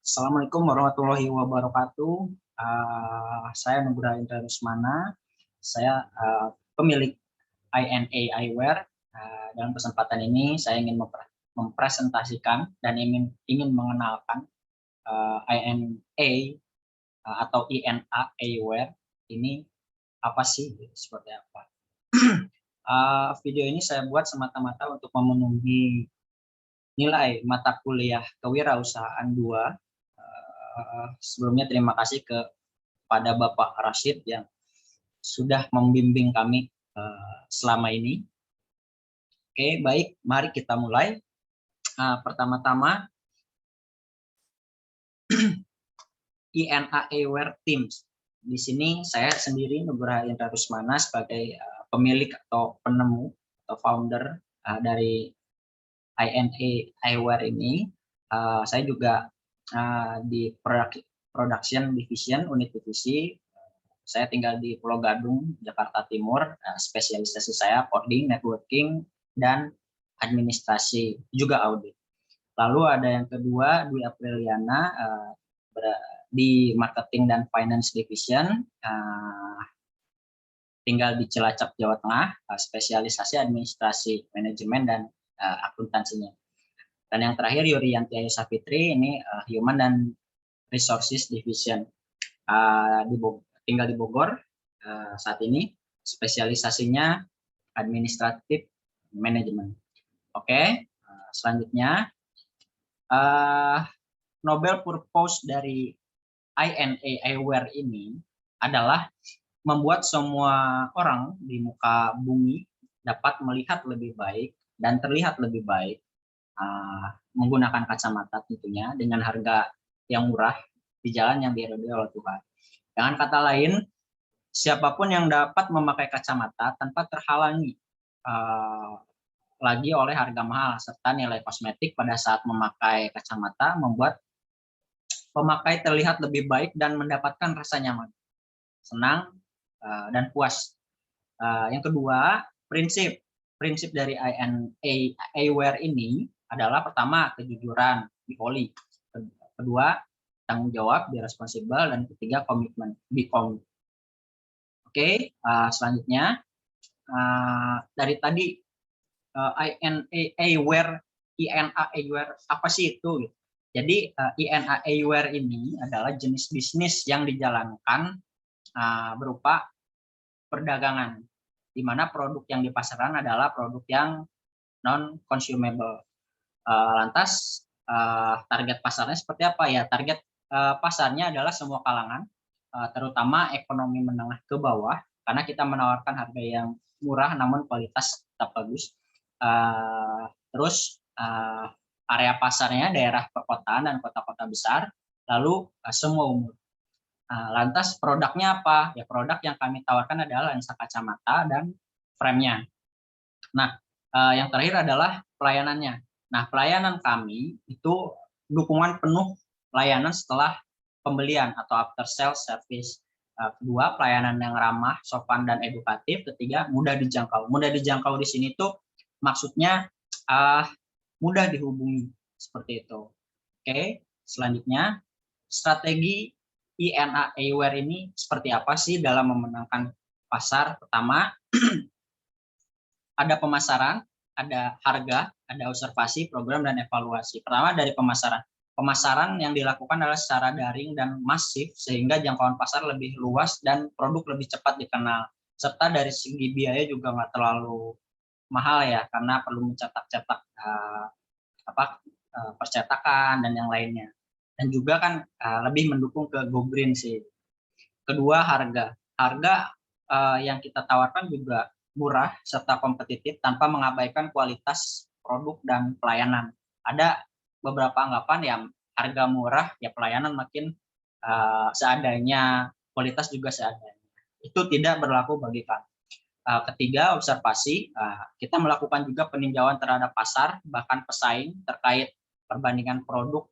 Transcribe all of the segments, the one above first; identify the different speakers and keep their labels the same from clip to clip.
Speaker 1: Assalamualaikum warahmatullahi wabarakatuh. Saya Nugraha Indra Rusmana. Saya pemilik INA Eyewear. Dalam kesempatan ini saya ingin mempresentasikan dan ingin mengenalkan INA atau INA Eyewear ini apa sih, seperti apa. Video ini saya buat semata-mata untuk memenuhi nilai mata kuliah Kewirausahaan 2. Sebelumnya terima kasih kepada Bapak Rashid yang sudah membimbing kami selama ini. Oke, baik, mari kita mulai. Pertama-tama, INA Eyewear Teams. Di sini saya sendiri, Nugraha Indra Rusmana, sebagai pemilik atau penemu atau founder dari INA Eyewear ini. Saya juga di production division, unit divisi. Saya tinggal di Pulau Gadung, Jakarta Timur. Spesialisasi saya coding, networking, dan administrasi, juga audit. Lalu ada yang kedua, Dwi Apriliana, di marketing dan finance division, tinggal di Cilacap, Jawa Tengah, spesialisasi administrasi, manajemen, dan akuntansinya. Dan yang terakhir, Yurianti Ayu Safitri, ini Human dan Resources Division, tinggal di Bogor saat ini, spesialisasinya administratif manajemen. Oke, selanjutnya, Nobel purpose dari INA Eyewear ini adalah membuat semua orang di muka bumi dapat melihat lebih baik dan terlihat lebih baik menggunakan kacamata, tentunya dengan harga yang murah di jalan yang diridhoi oleh Tuhan. Dengan kata lain, siapapun yang dapat memakai kacamata tanpa terhalangi lagi oleh harga mahal serta nilai kosmetik pada saat memakai kacamata membuat pemakai terlihat lebih baik dan mendapatkan rasa nyaman, senang, dan puas. Yang kedua, prinsip dari INA Eyewear ini adalah pertama, kejujuran, be holy. Kedua, tanggung jawab, be responsible. Dan ketiga, komitmen, be commit. Oke, selanjutnya, dari tadi INA Eyewear, apa sih itu? Jadi INA Eyewear ini adalah jenis bisnis yang dijalankan berupa perdagangan, di mana produk yang dipasarkan adalah produk yang non-consumable. Lantas target pasarnya seperti apa ya? Target pasarnya adalah semua kalangan, terutama ekonomi menengah ke bawah, karena kita menawarkan harga yang murah namun kualitas tetap bagus. Terus area pasarnya daerah perkotaan dan kota-kota besar, lalu semua umur. Lantas produknya apa? Ya, produk yang kami tawarkan adalah lensa kacamata dan frame-nya. Nah, yang terakhir adalah pelayanannya. Nah, pelayanan kami itu dukungan penuh pelayanan setelah pembelian atau after sales service. Kedua, pelayanan yang ramah, sopan, dan edukatif. Ketiga, mudah dijangkau. Mudah dijangkau di sini tuh maksudnya mudah dihubungi, seperti itu. Oke, selanjutnya, strategi INA Eyewear ini seperti apa sih dalam memenangkan pasar? Pertama, ada pemasaran, ada harga, ada observasi, program, dan evaluasi. Pertama, dari pemasaran. Pemasaran yang dilakukan adalah secara daring dan masif, sehingga jangkauan pasar lebih luas dan produk lebih cepat dikenal. Serta dari segi biaya juga nggak terlalu mahal ya, karena perlu mencetak-cetak percetakan dan yang lainnya. Dan juga kan lebih mendukung ke go green sih. Kedua, harga. Harga yang kita tawarkan juga murah serta kompetitif tanpa mengabaikan kualitas produk dan pelayanan. Ada beberapa anggapan yang harga murah, ya pelayanan makin seadanya, kualitas juga seadanya. Itu tidak berlaku bagi kami. Ketiga, observasi. Kita melakukan juga peninjauan terhadap pasar, bahkan pesaing terkait perbandingan produk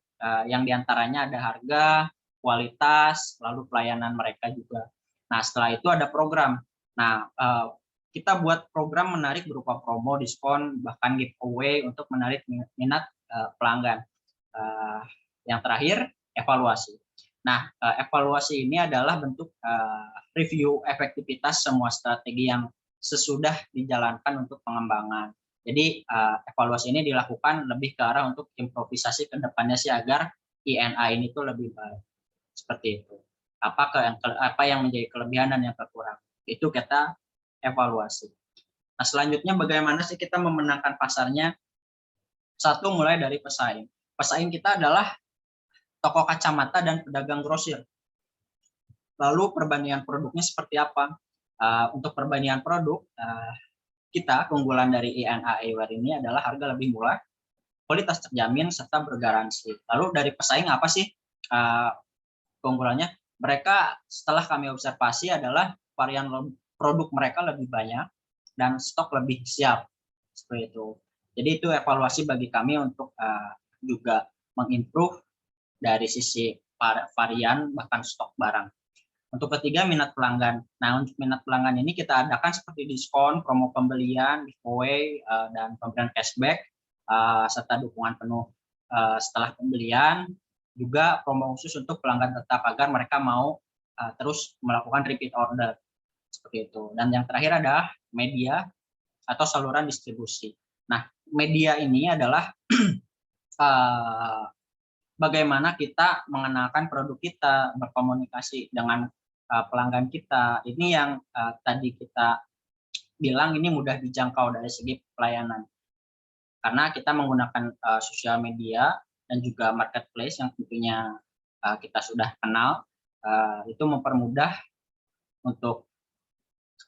Speaker 1: yang diantaranya ada harga, kualitas, lalu pelayanan mereka juga. Nah, setelah itu ada program. Nah, kita buat program menarik berupa promo, diskon, bahkan giveaway untuk menarik minat pelanggan. Yang terakhir, evaluasi. Nah, evaluasi ini adalah bentuk review efektivitas semua strategi yang sesudah dijalankan untuk pengembangan. Jadi evaluasi ini dilakukan lebih ke arah untuk improvisasi ke depannya sih agar INA ini tuh lebih baik. Seperti itu. Apa yang menjadi kelebihan dan yang kekurangan. Itu kita evaluasi. Nah, selanjutnya bagaimana sih kita memenangkan pasarnya? Satu, mulai dari pesaing. Pesaing kita adalah toko kacamata dan pedagang grosir. Lalu perbandingan produknya seperti apa? Untuk perbandingan produk, kita keunggulan dari INA Eyewear ini adalah harga lebih murah, kualitas terjamin, serta bergaransi. Lalu dari pesaing apa sih keunggulannya? Mereka setelah kami observasi adalah varian produk mereka lebih banyak dan stok lebih siap. Seperti itu. Jadi itu evaluasi bagi kami untuk juga mengimprove dari sisi varian bahkan stok barang. Untuk ketiga, minat pelanggan. Nah, untuk minat pelanggan ini kita adakan seperti diskon, promo pembelian, giveaway, dan pemberian cashback, serta dukungan penuh setelah pembelian. Juga promo khusus untuk pelanggan tetap agar mereka mau terus melakukan repeat order. Seperti itu. Dan yang terakhir adalah media atau saluran distribusi. Nah, media ini adalah bagaimana kita mengenalkan produk kita, berkomunikasi dengan pelanggan kita. Ini yang tadi kita bilang ini mudah dijangkau dari segi pelayanan. Karena kita menggunakan sosial media dan juga marketplace yang tentunya kita sudah kenal, itu mempermudah untuk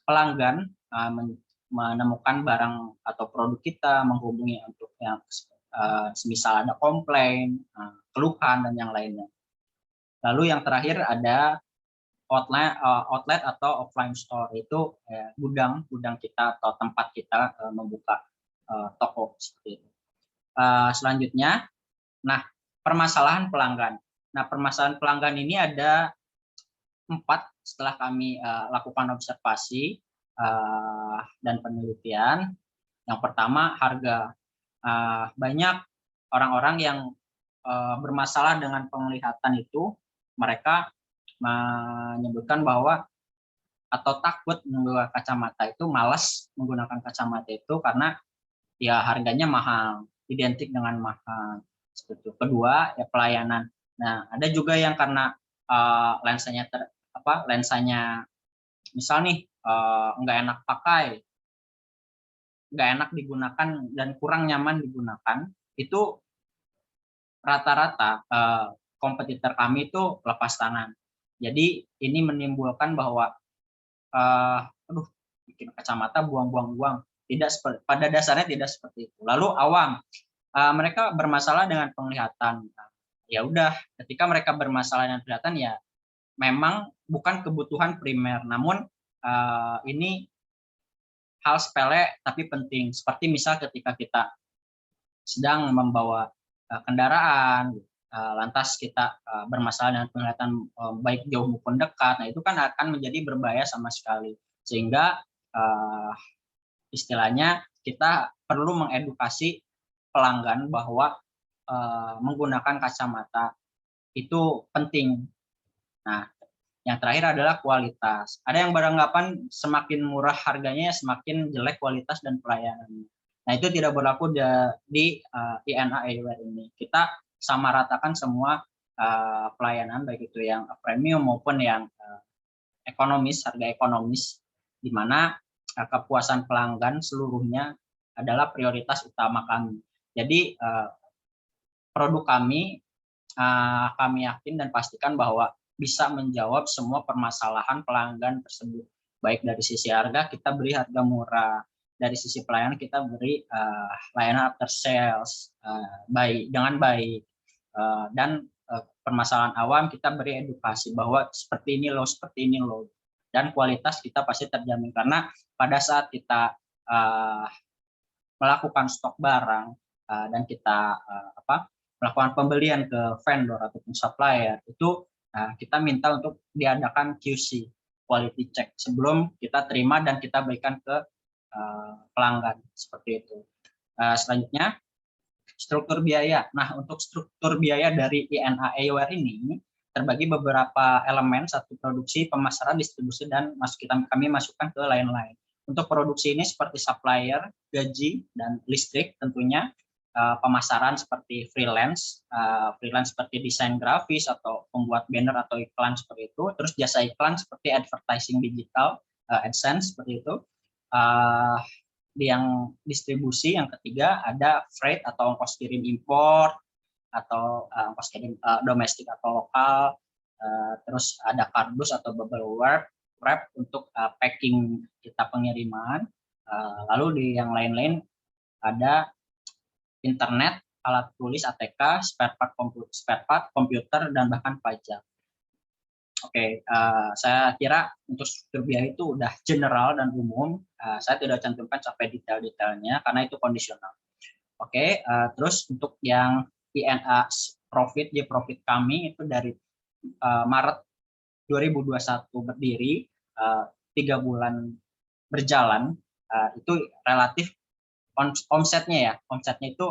Speaker 1: pelanggan menemukan barang atau produk kita, menghubungi untuk yang semisal ada komplain, keluhan, dan yang lainnya. Lalu yang terakhir ada outlet atau offline store, itu gudang kita atau tempat kita membuka toko seperti itu. Selanjutnya, nah permasalahan pelanggan. Nah permasalahan pelanggan ini ada 4 setelah kami lakukan observasi dan penelitian. Yang pertama, harga. Banyak orang-orang yang bermasalah dengan penglihatan itu, mereka menyebutkan bahwa atau takut menggunakan kacamata itu, malas menggunakan kacamata itu karena ya harganya mahal, identik dengan mahal. Seperti itu. Kedua, ya pelayanan. Nah, ada juga yang karena lensanya misal nih nggak enak pakai, nggak enak digunakan dan kurang nyaman digunakan, itu rata-rata kompetitor kami itu lepas tangan. Jadi ini menimbulkan bahwa bikin kacamata buang-buang uang. Pada dasarnya tidak seperti itu. Lalu awam, mereka bermasalah dengan penglihatan. Ya udah, ketika mereka bermasalah dengan penglihatan ya memang bukan kebutuhan primer, namun ini hal sepele tapi penting. Seperti misal ketika kita sedang membawa kendaraan, lantas kita bermasalah dengan penglihatan baik jauh maupun dekat, nah itu kan akan menjadi berbahaya sama sekali. Sehingga istilahnya kita perlu mengedukasi pelanggan bahwa menggunakan kacamata itu penting. Nah, yang terakhir adalah kualitas. Ada yang beranggapan semakin murah harganya semakin jelek kualitas dan pelayanannya. Nah, itu tidak berlaku di INA Eyewear ini. Kita sama ratakan semua pelayanan, baik itu yang premium maupun yang ekonomis, harga ekonomis, di mana kepuasan pelanggan seluruhnya adalah prioritas utama kami. Jadi produk kami yakin dan pastikan bahwa bisa menjawab semua permasalahan pelanggan tersebut. Baik dari sisi harga, kita beri harga murah. Dari sisi pelayanan, kita beri layanan after sales dengan baik. Dan permasalahan awam, kita beri edukasi bahwa seperti ini loh. Dan kualitas kita pasti terjamin. Karena pada saat kita melakukan stok barang dan kita melakukan pembelian ke vendor ataupun supplier, itu kita minta untuk diadakan QC, quality check, sebelum kita terima dan kita berikan ke pelanggan, seperti itu. Selanjutnya, struktur biaya. Nah, untuk struktur biaya dari INA Eyewear ini terbagi beberapa elemen, satu produksi, pemasaran, distribusi, dan kami masukkan ke lain-lain. Untuk produksi ini seperti supplier, gaji, dan listrik tentunya. Pemasaran seperti freelance seperti desain grafis atau pembuat banner atau iklan seperti itu. Terus jasa iklan seperti advertising digital, AdSense seperti itu. Di yang distribusi yang ketiga ada freight atau ongkos kirim impor atau ongkos kirim domestik atau lokal. Terus ada kardus atau bubble wrap untuk packing kita pengiriman. Lalu di yang lain-lain ada internet, alat tulis ATK, spare part komputer, dan bahkan pajak. Oke, saya kira untuk struktur biaya itu udah general dan umum. Saya tidak cantumkan sampai detail-detailnya karena itu kondisional. Oke, terus untuk yang INA profit kami itu dari Maret 2021 berdiri, 3 bulan berjalan, itu relatif omsetnya itu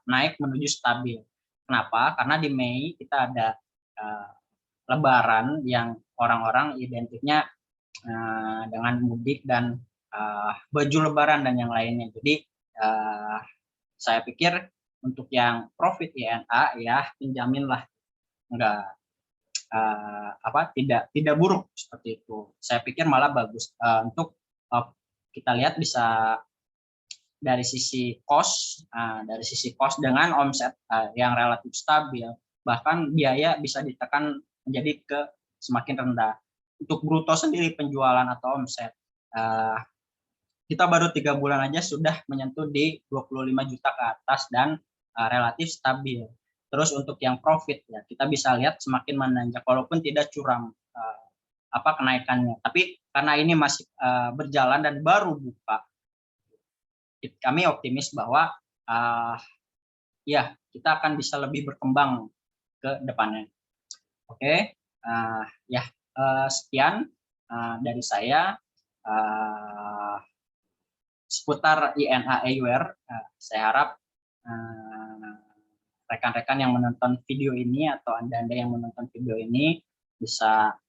Speaker 1: naik menuju stabil. Kenapa? Karena di Mei kita ada Lebaran yang orang-orang identiknya dengan mudik dan baju Lebaran dan yang lainnya. Jadi saya pikir untuk yang profit INA ya penjaminlah enggak tidak buruk seperti itu. Saya pikir malah bagus. Untuk kita lihat bisa dari sisi cost dengan omset yang relatif stabil, bahkan biaya bisa ditekan menjadi ke semakin rendah. Untuk bruto sendiri penjualan atau omset, kita baru 3 bulan aja sudah menyentuh di 25 juta ke atas dan relatif stabil. Terus untuk yang profit ya kita bisa lihat semakin menanjak walaupun tidak curam kenaikannya. Tapi karena ini masih berjalan dan baru buka, kami optimis bahwa ya kita akan bisa lebih berkembang ke depannya. Oke, sekian dari saya seputar INA Eyewear. Saya harap rekan-rekan yang menonton video ini atau Anda yang menonton video ini bisa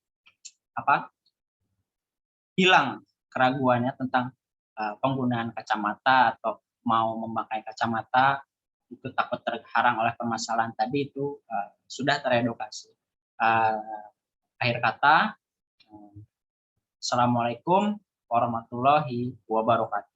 Speaker 1: hilang keraguannya tentang penggunaan kacamata atau mau memakai kacamata itu takut terharang oleh permasalahan tadi itu sudah teredukasi. Akhir kata, Assalamualaikum warahmatullahi wabarakatuh.